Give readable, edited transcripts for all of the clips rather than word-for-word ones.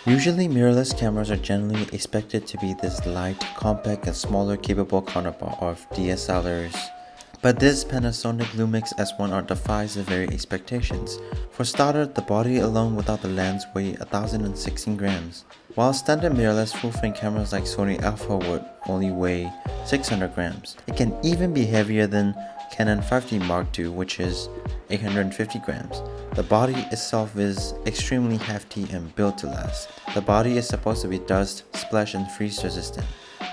Usually mirrorless cameras are generally expected to be this light, compact and smaller capable counterpart of DSLRs. But this Panasonic Lumix S1R defies the very expectations. For starter, the body alone without the lens weighs 1016 grams, while standard mirrorless full-frame cameras like Sony Alpha would only weigh 600 grams. It can even be heavier than Canon 5D Mark II, which is 850 grams. The body itself is extremely hefty and built to last. The body is supposed to be dust, splash and freeze resistant,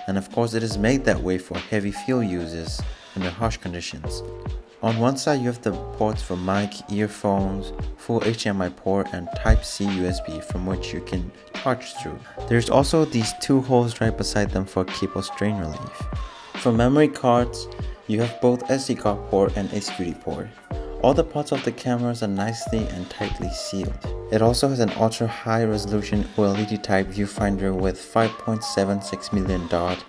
and of course it is made that way for heavy field users under harsh conditions. On one side you have the ports for mic, earphones, full HDMI port and Type-C USB from which you can charge through. There's also these two holes right beside them for cable strain relief. For memory cards, you have both SD card port and HDD port. All the parts of the cameras are nicely and tightly sealed. It also has an ultra high resolution OLED type viewfinder with 5.76 million dot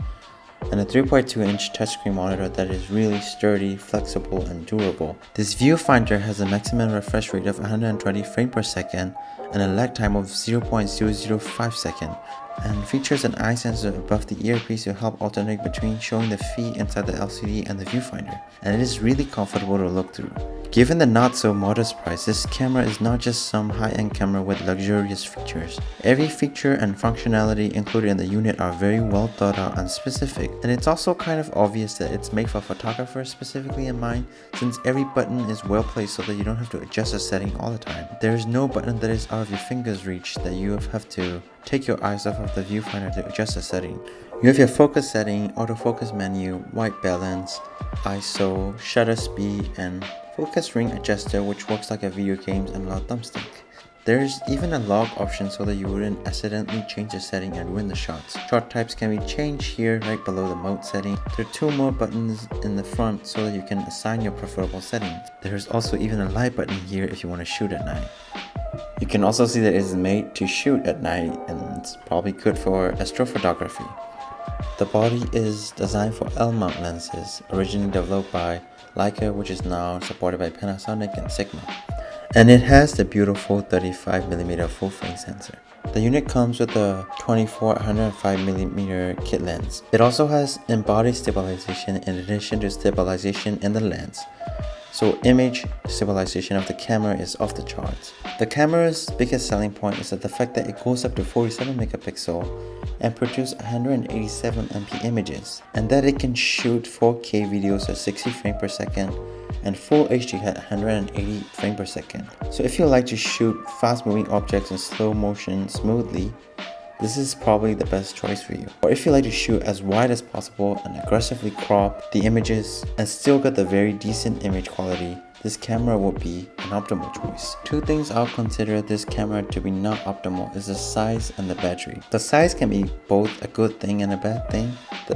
and a 3.2-inch touchscreen monitor that is really sturdy, flexible and durable. This viewfinder has a maximum refresh rate of 120 frames per second and a lag time of 0.005 seconds, and features an eye sensor above the earpiece to help alternate between showing the feed inside the LCD and the viewfinder, and it is really comfortable to look through. Given the not so modest price, this camera is not just some high-end camera with luxurious features. Every feature and functionality included in the unit are very well thought out and specific, and it's also kind of obvious that it's made for photographers specifically in mind, since every button is well placed so that you don't have to adjust the setting all the time. There is no button that is out of your finger's reach that you have to take your eyes off of the viewfinder to adjust the setting. You have your focus setting, autofocus menu, white balance, ISO, shutter speed, and focus ring adjuster, which works like a video game's analog thumbstick. There's even a log option so that you wouldn't accidentally change the setting and ruin the shots. Shot types can be changed here right below the mode setting. There are two more buttons in the front so that you can assign your preferable settings. There's also even a light button here if you want to shoot at night. You can also see that it is made to shoot at night, and it's probably good for astrophotography. The body is designed for L-mount lenses, originally developed by Leica, which is now supported by Panasonic and Sigma. And it has the beautiful 35mm full-frame sensor. The unit comes with a 24-105mm kit lens. It also has in-body stabilization in addition to stabilization in the lens, so image stabilization of the camera is off the charts. The camera's biggest selling point is the fact that it goes up to 47 megapixel and produce 187 MP images, and that it can shoot 4K videos at 60 frames per second and Full HD at 180 frames per second. So if you like to shoot fast moving objects in slow motion smoothly, this is probably the best choice for you. Or if you like to shoot as wide as possible and aggressively crop the images and still get the very decent image quality, this camera would be an optimal choice. Two things I'll consider this camera to be not optimal is the size and the battery. The size can be both a good thing and a bad thing.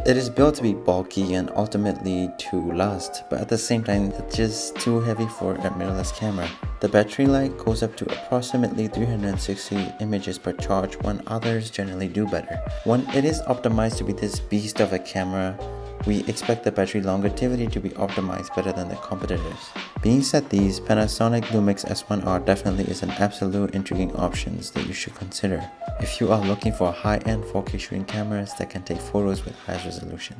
It is built to be bulky and ultimately to last, but at the same time it's just too heavy for a mirrorless camera. The battery life goes up to approximately 360 images per charge when others generally do better. When it is optimized to be this beast of a camera, we expect the battery longevity to be optimized better than the competitors. Being said these, Panasonic Lumix S1R definitely is an absolute intriguing option that you should consider if you are looking for high-end 4K shooting cameras that can take photos with high resolution.